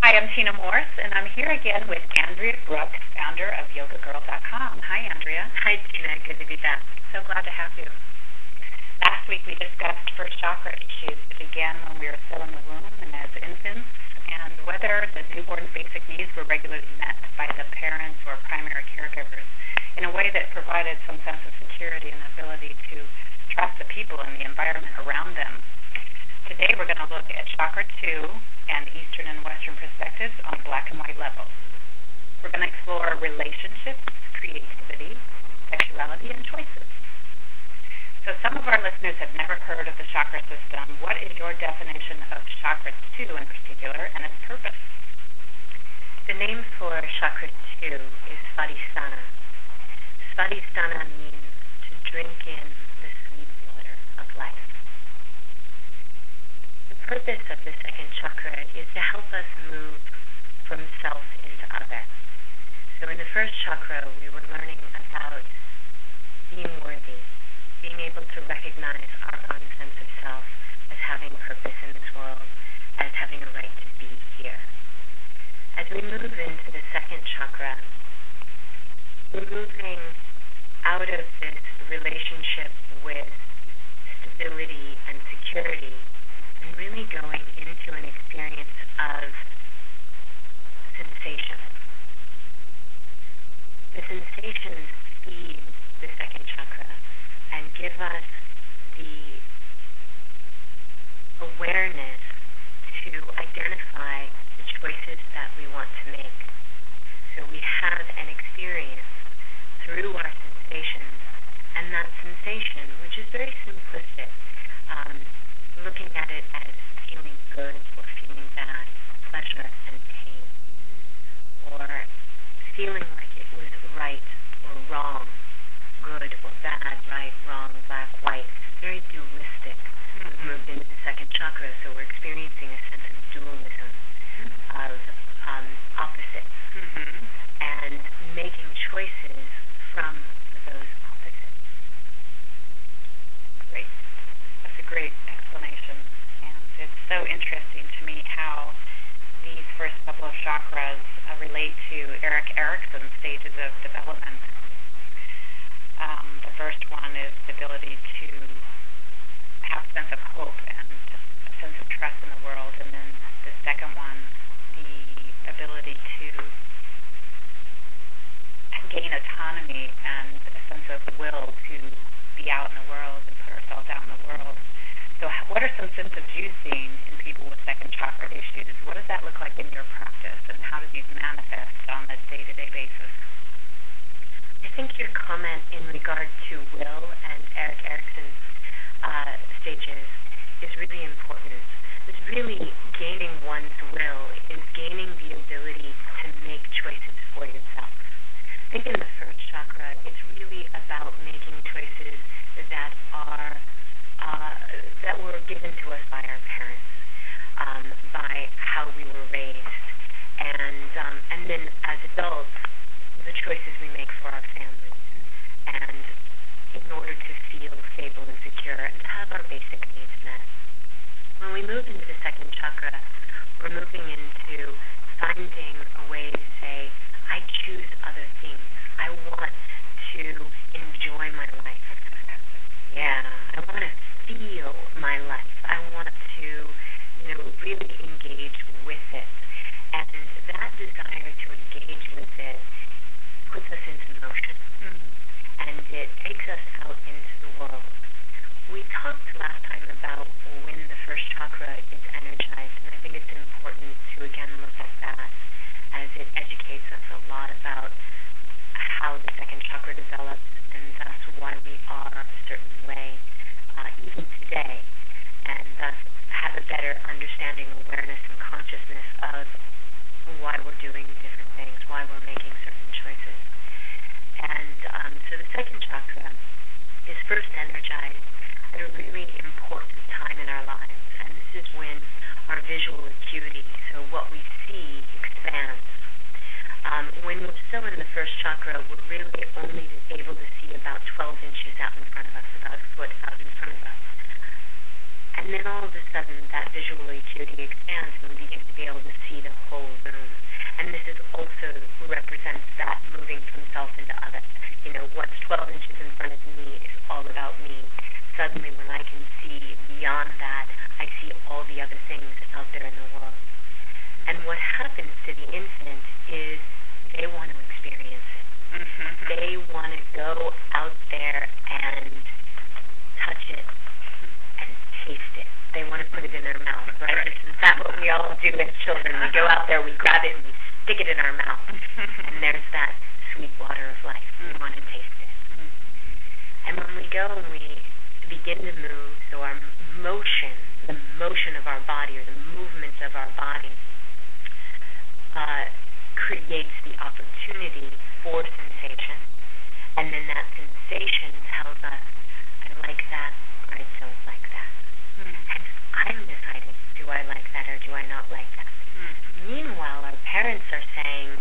Hi, I'm Tina Morse, and I'm here again with Andrea Brook, founder of YogaGirl.com. Hi, Andrea. Hi, Tina. Good to be back. So glad to have you. Last week we discussed first chakra issues that began when we were still in the womb and as infants, and whether the newborn's basic needs were regularly met by the parents or primary caregivers in a way that provided some sense of security and ability to trust the people and the environment around them. Today we're going to look at Chakra 2 and Eastern and Western perspectives on black and white levels. We're going to explore relationships, creativity, sexuality, and choices. So some of our listeners have never heard of the chakra system. What is your definition of Chakra 2 in particular and its purpose? The name for Chakra 2 is Svadhistana. Svadhistana means to drink in the sweet water of life. The purpose of the second chakra is to help us move from self into other. So in the first chakra, we were learning about being worthy, being able to recognize our own sense of self as having purpose in this world, as having a right to be here. As we move into the second chakra, we're moving out of this relationship with stability and security and really going into an experience of sensation. The sensations feed the second chakra and give us the awareness to identify the choices that we want to make. So we have an experience through our sensations, and that sensation, which is very simplistic, looking at it as feeling good or feeling bad, pleasure and pain, or feeling like it was right or wrong, good or bad, right, wrong, black, white, very dualistic. We've moved into the second chakra, so we're experiencing a sense of dualism, of opposites, and making choices from those opposites. Great. That's a great explanation. And it's so interesting to me how these first couple of chakras relate to Erik Erikson's stages of development. The first one is the ability to have a sense of hope and a sense of trust in the world, and then the second one, the ability to gain autonomy and a sense of will to be out in the world and put ourselves out in the world. So what are some symptoms you've seen in people with second chakra issues? What does that look like in your practice, and how do these manifest on a day-to-day basis? I think your comment in regard to will and Erik Erikson's stages is really important. It's really gaining one's will is gaining the ability to make choices for yourself. I think in the first chakra, it's really about making choices that are that were given to us by our parents, by how we were raised, and then as adults, the choices we make for our families, and in order to feel stable and secure and to have our basic needs met. When we move into the second chakra, we're moving into finding a way to say, I choose other things. I want to enjoy my life. Yeah, I want to feel my life. I want to, really engage with it. And that desire to engage with it puts us into motion. And it takes us out into the world. We talked last time about when the first chakra is energized, and I think it's important to again look at that as it educates us a lot about how the second chakra develops and thus why we are a certain way even today, and thus have a better understanding, awareness, and consciousness of why we're doing different things, why we're making certain choices. And so the second chakra is first energized at a really important time in our lives, and this is when our visual acuity, so what we see, expands. When we're still in the first chakra, we're really only able to see about 12 inches out in front of us, about a foot out in front of us. And then all of a sudden, that visual acuity expands, and we begin to be able to see the whole room. And this is also represents that moving from self into other. You know, what's 12 inches in front of me is all about me. Suddenly, when I can see beyond that, I see all the other things out there in the world. And what happens to the infant is they want to experience it. Mm-hmm. They want to go out there and touch it and taste it. They want to put it in their mouth, right? Isn't that what we all do as children? We go out there, we grab it, and we stick it in our mouth. And there's that sweet water of life. We want to taste it. And when we go and we begin to move, so our motion, the motion of our body, or the movements of our body, creates the opportunity for sensation. And then that sensation tells us, I like that, or I don't like that. And I'm deciding, do I like that or do I not like that? Meanwhile, our parents are saying,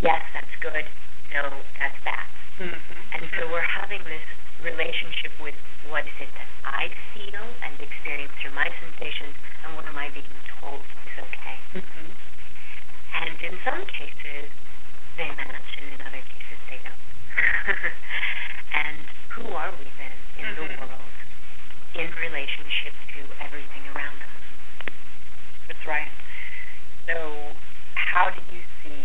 yes, that's good, no, that's bad. And so we're having this relationship with what is it that I feel and experience through my sensations, and what am I being told is okay. And in some cases, they match, and in other cases, they don't. And who are we then in the world in relationship to everything around us? That's right. So how do you see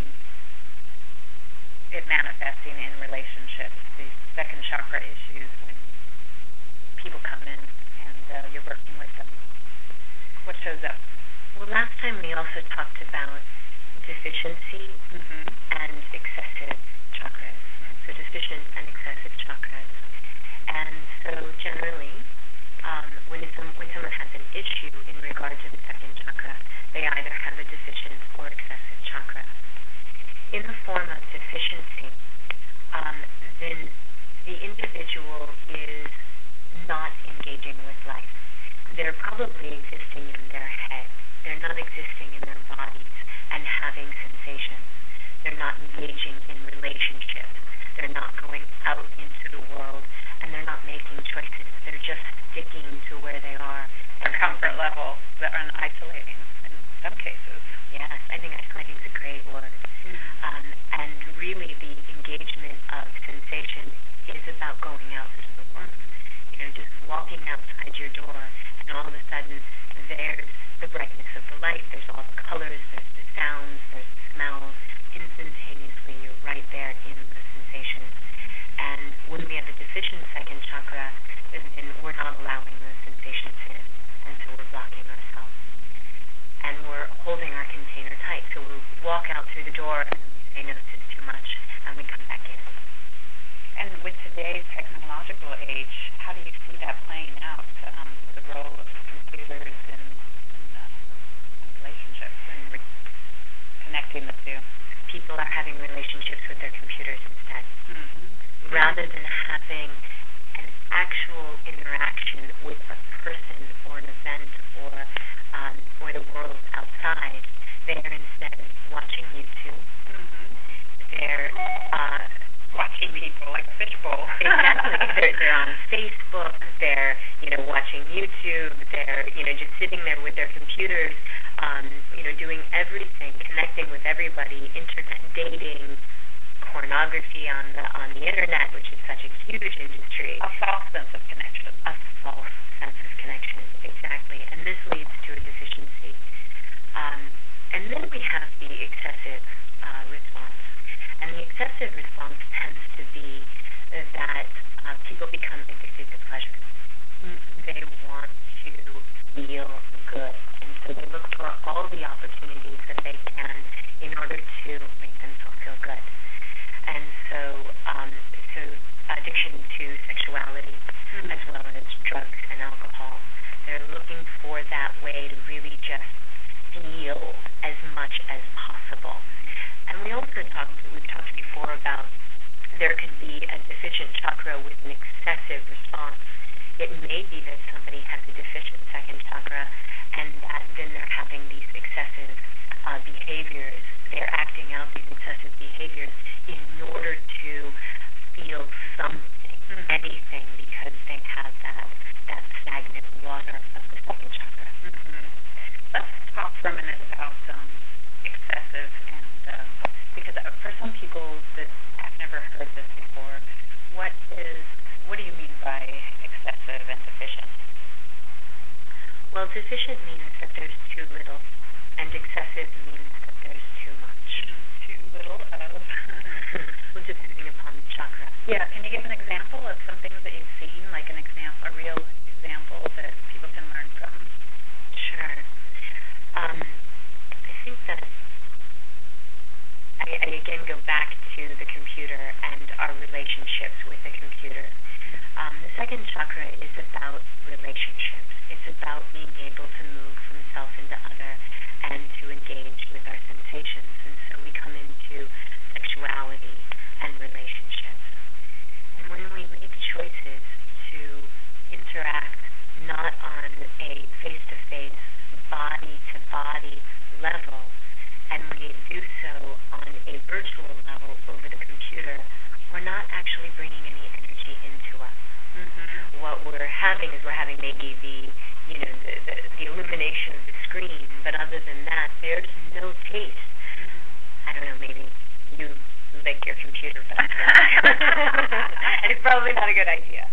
it manifesting in relationships, these second chakra issues, when people come in and you're working with them? What shows up? Well, last time we also talked about deficiency and excessive chakras. So deficient and excessive chakras. And so generally, when someone has an issue in regard to the second chakra, they either have a deficient or excessive chakra. In the form of deficiency, then the individual is not engaging with life. They're probably existing in their head. They're not existing in their bodies and having sensations. They're not engaging in relationships. They're not going out into the world, and they're not making choices. They're just sticking to where they are. Their comfort level, they're isolating in some cases. Yes, I think isolating is a great word. And really the engagement of sensation is about going out into the world. You know, just walking outside your door, and all of a sudden there's the brightness of the light, there's all the colors, there's the sounds, there's the smells. Instantaneously, you're right there in the sensation. And when we have a deficient second chakra, then we're not allowing those sensations in, and so we're blocking ourselves. And we're holding our container tight. So we walk out through the door, and we say, no, this is too much, and we come back in. And with today's technological age, how do you see that playing out, the role of computers in relationships and connecting the two? People are having relationships with their computers instead. Rather than having an actual interaction with a person or an event or the world outside, they are instead watching YouTube. They're watching people like a fishbowl. Exactly. They're on Facebook. They're watching YouTube. They're just sitting there with their computers, doing everything, connecting with everybody, internet dating, pornography on the internet, which is such a huge industry. A false sense of connection. A false sense of connection, exactly. And this leads to a deficiency. And then we have the excessive response. And the excessive response tends to be that people become addicted to pleasure. They want to feel good. And so they look for all the opportunities that they can in order to make themselves feel good. And so addiction to sexuality, as well as drugs and alcohol. They're looking for that way to really just feel as much as possible. And we've talked before about there can be a deficient chakra with an excessive response. It may be that somebody has a deficient second chakra, and that then they're having these excessive behaviors. They're acting out these excessive behaviors in order to feel something. anything because they have that stagnant water of the second chakra. Let's talk for a minute about excessive and because for some people that have never heard this before, what do you mean by excessive and deficient? Well, deficient means that there's too little, and excessive means that there's too much. Too little of? Well, depending upon the chakra. Yeah, can you give an example of some things that you've seen, like a real example that people can learn from? Sure. I think that I again go back to the computer and our relationships with the computer. The second chakra is about relationships. It's about being able to move from self into other and to engage with our sensations. And so we come into sexuality and relationships. And when we make choices to interact not on a face-to-face, body-to-body level, and we do so on a virtual level over the computer, we're not actually bringing any energy into us. What we're having is maybe the illumination of the screen, but other than that, there's no taste. I don't know, maybe you lick your computer back. And it's probably not a good idea.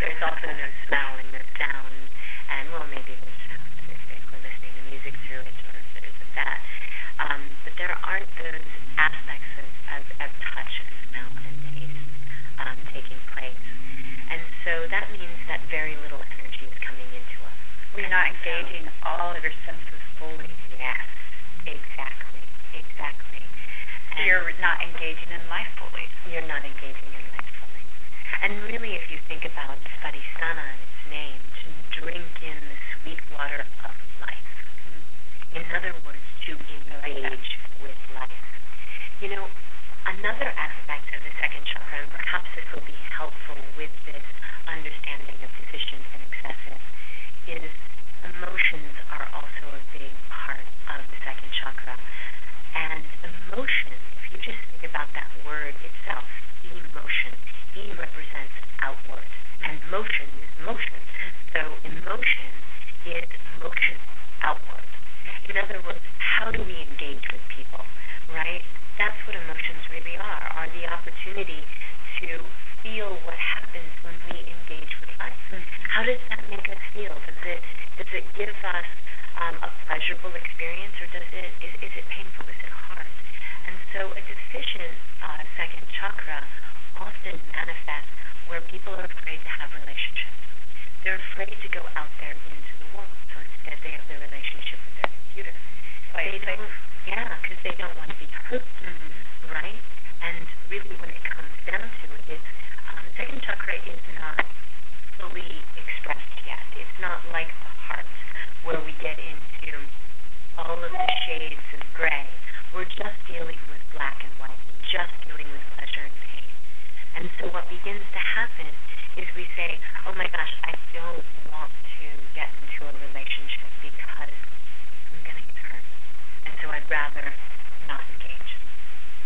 There's also no smell and no sound, and well, maybe there's sound if we're listening to music through it, or if there isn't that. But there aren't those aspects of touch and smell and taste taking place. And so that means that very little energy is coming into us. We're not engaging all of your senses fully. Yes, exactly. So you're not engaging in life fully. You're not engaging in life fully. And really, if you think about Svadhistana and its name, to drink in the sweet water of life. In other words, to engage with life. You know, another aspect of the second chakra, and perhaps this will be helpful with this understanding of deficient and excessive, is emotions are also a big part of the second chakra. And emotion, if you just think about that word itself, emotion, E represents outward, and motion is motion. So emotion is motion outward. In other words, how do we engage with people, right? That's what emotions really are the opportunity to feel what happens when we engage with life. How does that make us feel? Does it give us a pleasurable experience, or is it painful? Is it hard? And so a deficient second chakra often manifests where people are afraid to have relationships. They're afraid to go out there into the world, so instead they have their relationship with their computer. Because they don't want to be hurt, right? And really, when it comes down to it, it's second chakra is not fully expressed yet. It's not like the heart, where we get into all of the shades of gray. We're just dealing with black and white, just dealing with pleasure and pain. And so what begins to happen is we say, oh my gosh, I don't want to get into a relationship because I'm going to get hurt. And so I'd rather not engage.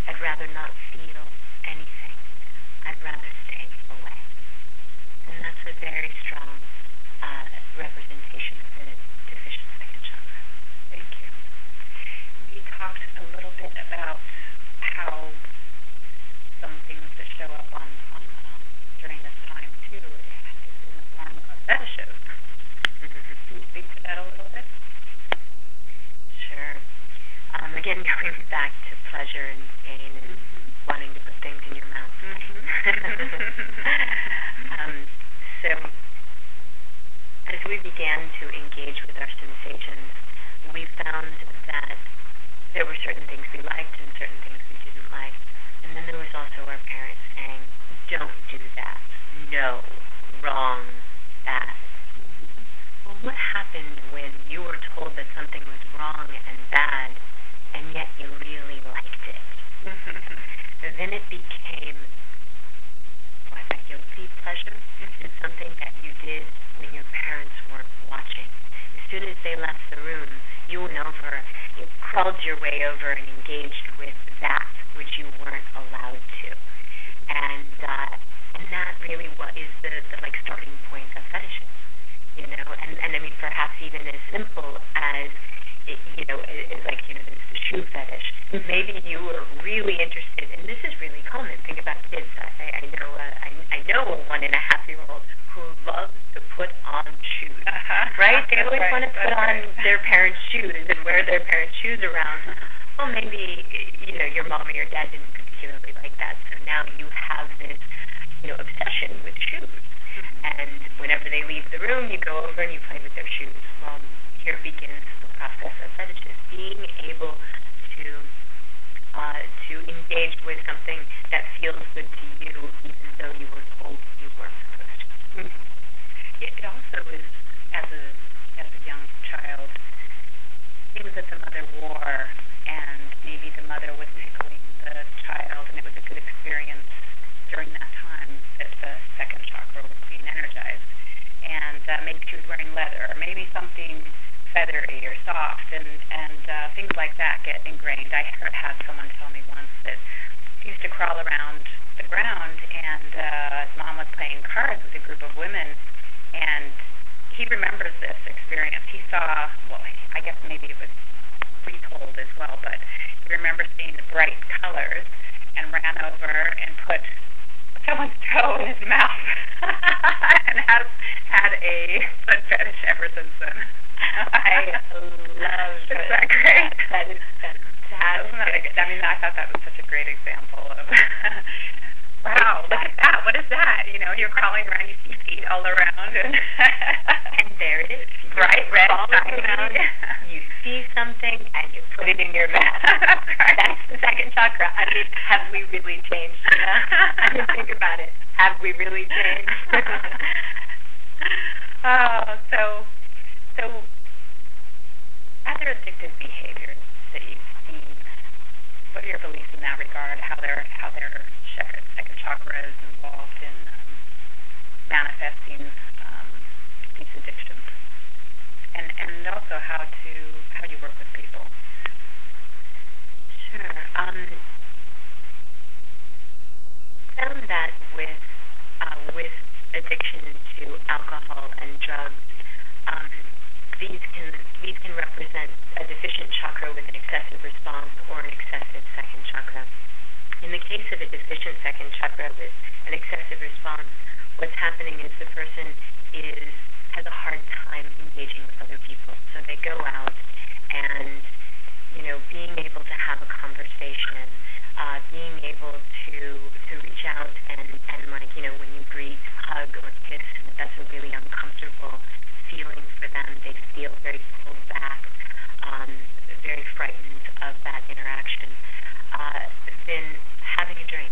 I'd rather not feel anything. I'd rather stay away. And that's a very strong representation of the deficient second chakra. Thank you. We talked a little bit about how some things that show up on during this time too is in the form of fetishes. Can you speak to that a little bit? Sure. Again, going back to pleasure and pain and wanting to put things in your mouth. So as we began to engage with our sensations, we found that there were certain things we liked and certain things we didn't like. And then there was also our parents saying, don't do that. No. Wrong. Bad. Well, what happened when you were told that something was wrong and bad, and yet you really liked it? Then it became a guilty pleasure. It's something that you did when your parents weren't watching. As soon as they left the room, you went over, you crawled your way over and engaged with that which you weren't allowed to. And that really what is the like starting point of fetishes, you know, and I mean perhaps even as simple as you know, it's like, you know, there's the shoe fetish. Maybe you were really interested, and this is really common. Think about kids. I know a 1.5-year-old who loves to put on shoes, right? They always want to put on their parents' shoes and wear their parents' shoes around. Well, maybe, you know, your mom or your dad didn't particularly like that, so now you have this, you know, obsession with shoes. And whenever they leave the room, you go over and you play with their shoes. Well, here begins the process of fetishes, being able to engage with something that feels good to you, even though you were told you weren't supposed to. It also is, as a young child, things that the mother wore, and maybe the mother was tickling the child, and it was a good experience during that time that the second chakra was being energized. And maybe she was wearing leather, or maybe something feathery or soft, and things like that get ingrained. I had someone tell me once that he used to crawl around the ground, and his mom was playing cards with a group of women, and he remembers this experience. He saw, well, I guess maybe it was retold as well, but he remembers seeing the bright colors and ran over and put someone's toe in his mouth and has had a foot fetish ever since then. I love it. Is that great? That is fantastic. I mean, I thought that was such a great example of, wow, look at that. What is that? You know, you're crawling around, you see feet all around. And there it is. Bright red, shiny. You see something, and you put it in your mouth. That's right. That's the second chakra. I mean, have we really changed? You know? I mean, think about it. Have we really changed? So other addictive behaviors that you've seen, what are your beliefs in that regard? How their second chakra is involved in manifesting these addictions, and also how you work with people. Sure. Found that with addiction to alcohol and drugs, these can represent a deficient chakra with an excessive response or an excessive second chakra. In the case of a deficient second chakra with an excessive response, what's happening is the person has a hard time engaging with other people. So they go out and, you know, being able to have a conversation, being able to reach out and like, you know, when you greet, hug, or kiss, that's a really uncomfortable feeling for them. They feel very pulled back, very frightened of that interaction. Then having a drink,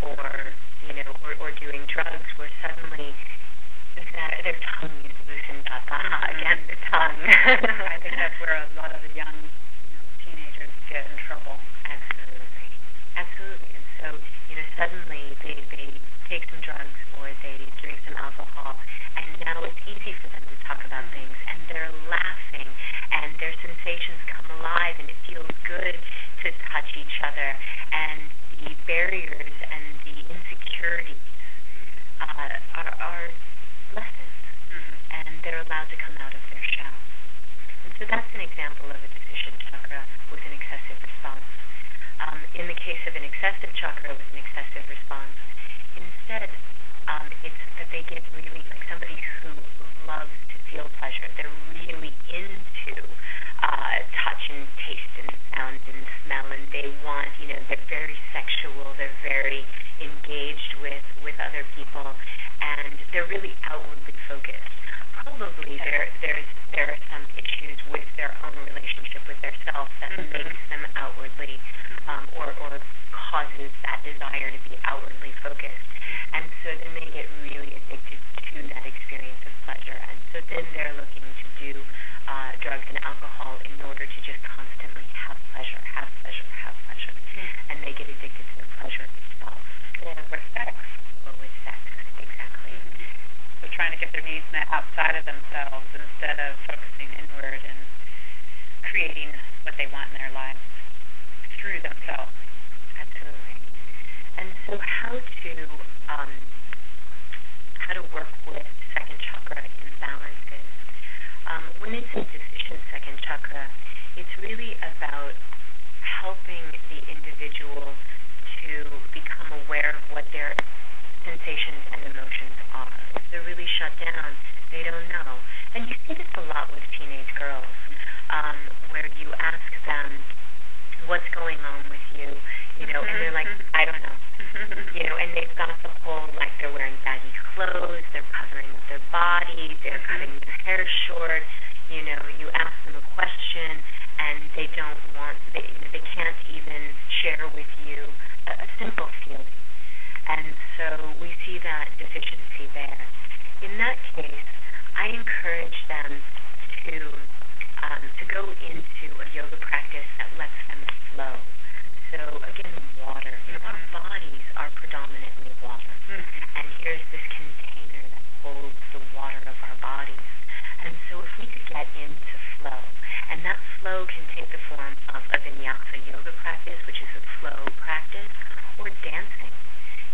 or, you know, or doing drugs, where suddenly their tongue is loosened up. Again, the tongue. I think that's where a lot of the young, you know, teenagers get in trouble. Absolutely. And so, you know, suddenly they take some drugs or they drink some alcohol, and now it's easy for them to talk about things, and they're laughing, and their sensations come alive, and it feels good to touch each other, and the barriers and the insecurities are lessened, and they're allowed to come out of their shell. And so that's an example of a deficient chakra with an excessive response. In the case of an excessive chakra with an excessive response, instead, it's that they get really, like somebody who loves to feel pleasure. They're really into touch and taste and sound and smell, and they want, you know, they're very sexual, they're very engaged with other people, and they're really outwardly focused. Probably there are some issues with their own relationship with their self that makes them outwardly or causes that desire to be outwardly focused. And so then they get really addicted to that experience of pleasure. And so then they're looking to do drugs and alcohol in order to just constantly have pleasure. And they get addicted to the pleasure itself. Or with sex. Exactly. So trying to get their needs met outside of themselves instead of focusing inward and creating what they want in their lives through themselves. Absolutely. And so how to work with second chakra imbalances. When it's a deficient second chakra, it's really about helping the individual to become aware of what their sensations and emotions are. If they're really shut down, they don't know. And you see this a lot with teenage girls, where you ask them, what's going on with you, and they're like, I don't know, and they've got the whole, like, they're wearing baggy clothes, they're covering up their body, they're cutting their hair short, you ask them a question, and they don't want, they can't even share with you a simple feeling. And so we see that deficiency there. In that case, I encourage them to go into a yoga practice that lets them flow. So again, water. Our bodies are predominantly water. And here's this container that holds the water of our bodies. And so if we could get into flow, and that flow can take the form of a vinyasa yoga practice, which is a flow practice, or dancing.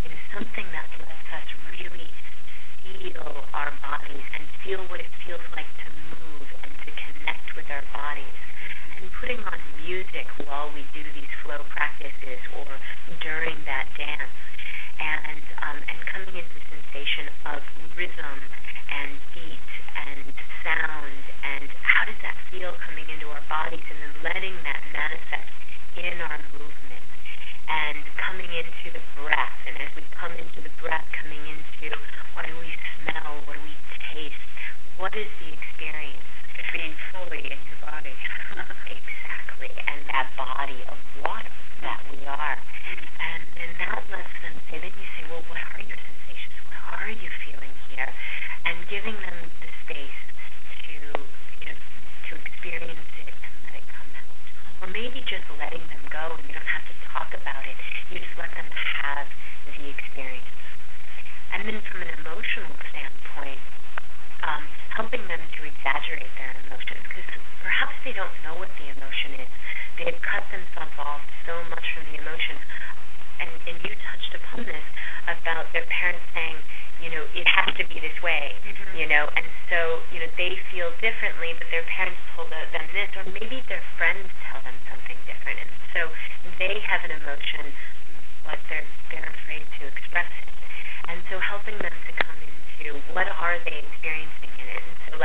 It is something that lets us really feel our bodies and feel what it feels like to move and to connect with our bodies. And putting on music while we do these flow practices or during that dance, and coming into the sensation of rhythm and beat and sound, and how does that feel coming into our bodies, and then letting that manifest in our movement. And coming into the breath, and as we come into the breath, coming into what do we smell, what do we taste, what is the experience? Being fully in your body. Exactly, and that body of water that we are. And that lets them say, then you say, well, what are your sensations? What are you feeling here? And giving them the space to experience it and let it come out. Or maybe just letting them go, and you don't have to talk about it. You just let them have the experience. And then from an emotional standpoint, helping them to exaggerate their emotions, because perhaps they don't know what the emotion is. They've cut themselves off so much from the emotion. And you touched upon this about their parents saying, it has to be this way, and so, they feel differently, but their parents told them this, or maybe their friends tell them something different, and so they have an emotion, but they're afraid to express it. And so helping them to come into what are they experiencing in it. And so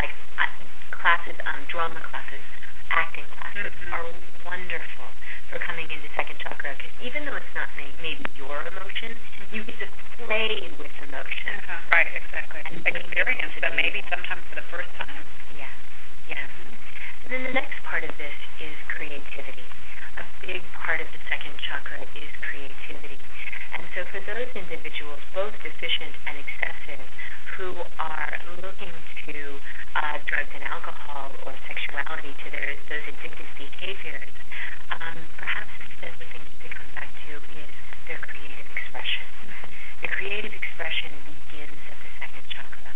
classes, drama classes, acting classes are wonderful for coming into second chakra, because even though it's not maybe your emotion, you get to play with emotion. Right, exactly. And experience them maybe sometimes for the first time. Yeah. And then the next part of this is creativity. A big part of the second chakra is creativity. And so for those individuals, both deficient and excessive, who are looking to drugs and alcohol or sexuality to those addictive behaviors, perhaps instead what they need to come back to is their creative expression. The creative expression begins at the second chakra.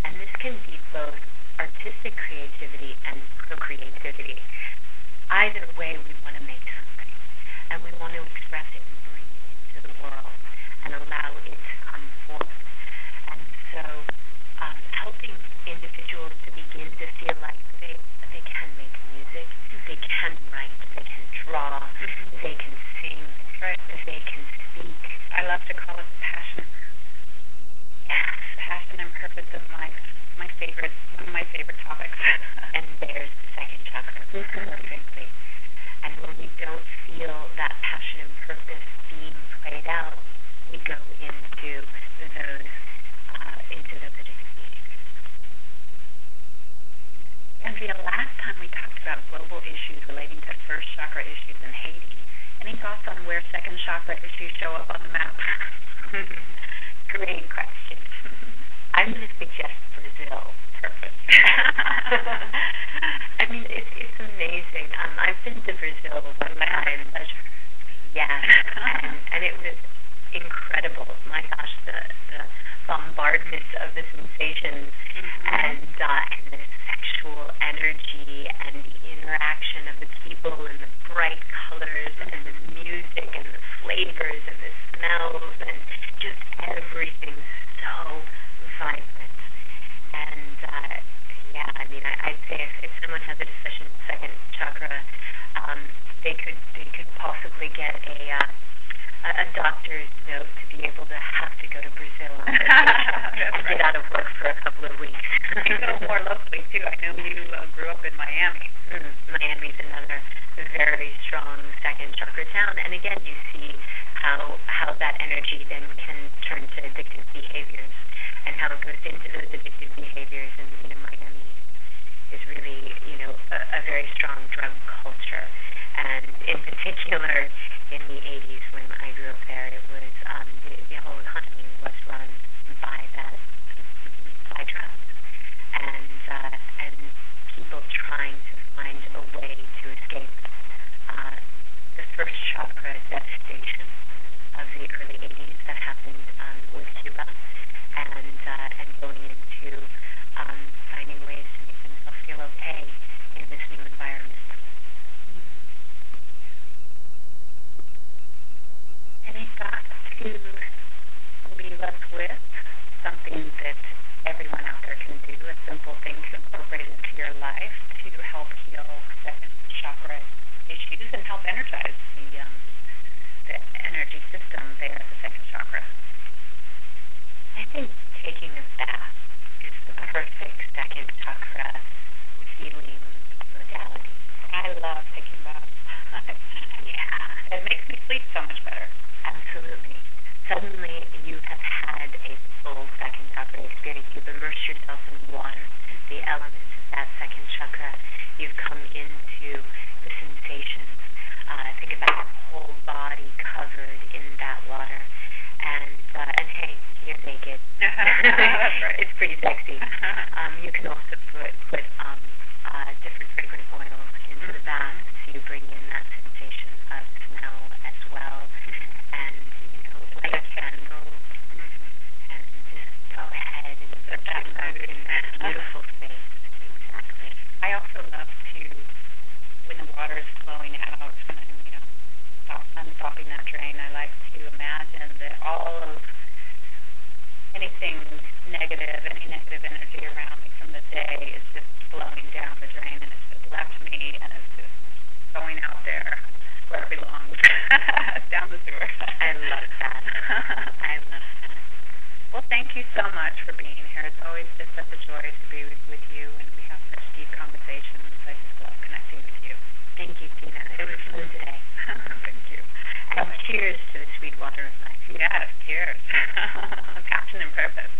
And this can be both artistic creativity and procreativity. Either way, we want to make something. And we want to express it and bring it into the world and allow it to come forth. And so helping individuals to begin to feel like they can make music, they can write, they can draw, they can sing, they can speak. I love to call it passion. Yes. Passion and purpose in life. One of my favorite topics. And there's the second chakra perfectly. And when we don't feel that passion and purpose being played out, we go into those addictive behaviors. Andrea, last time we talked about global issues relating to first chakra issues in Haiti. Any thoughts on where second chakra issues show up on the map? Great question. I'm going to suggest Brazil. Perfect. I mean, it's amazing. I've been to Brazil one time. Yes, and it was incredible. My gosh, the bombardment of the sensations and the sexual energy and the interaction of the people and the bright colors and the music and the flavors and the smells and actually get a doctor's note to be able to have to go to Brazil on vacation and get out of work for a couple of weeks. I know more locally, too. I know you grew up in Miami. Miami's another very strong second chakra town. And again, you see how that energy then can turn to addictive behaviors and how it goes into those addictive behaviors. And, Miami is really, a very strong drug culture. And in particular, in the 80s when I grew up there, it was the whole economy was run by drugs, and people trying to find a way to escape. The first chakra devastation of the early 80s that happened with Cuba, and going into finding ways to make themselves feel okay in this new environment. Any thoughts to leave us with? Something that everyone out there can do, a simple thing to incorporate into your life to help heal second chakra issues and help energize the energy system there at the second chakra? I think taking a bath is the perfect second chakra healing modality. I love taking baths. Yeah. It makes me sleep so much better. Absolutely. Suddenly you have had a full second chakra experience. You've immersed yourself in water, the elements of that second chakra. You've come into the sensations. Think about your whole body covered in that water. And hey, you're naked. That's right. It's pretty sexy. You can also put different fragrant oils into the bath, so you bring in that sensation of smell as well. And light a candle, and just go ahead and put yourself in that beautiful space. Exactly. I also love to, when the water is flowing out, when I'm stopping that drain, I like to imagine that all of anything negative, any negative energy around me from the day is just flowing down the drain, and it's just left me, and it's just going out there where it belongs, down the sewer. I love that. I love that. Well, thank you so much for being here. It's always just such a joy to be with you, and we have such deep conversations. I just love connecting with you. Thank you, Tina. It was fun today. Thank you. And cheers to the sweet water of life. Yes, cheers. Passion and purpose.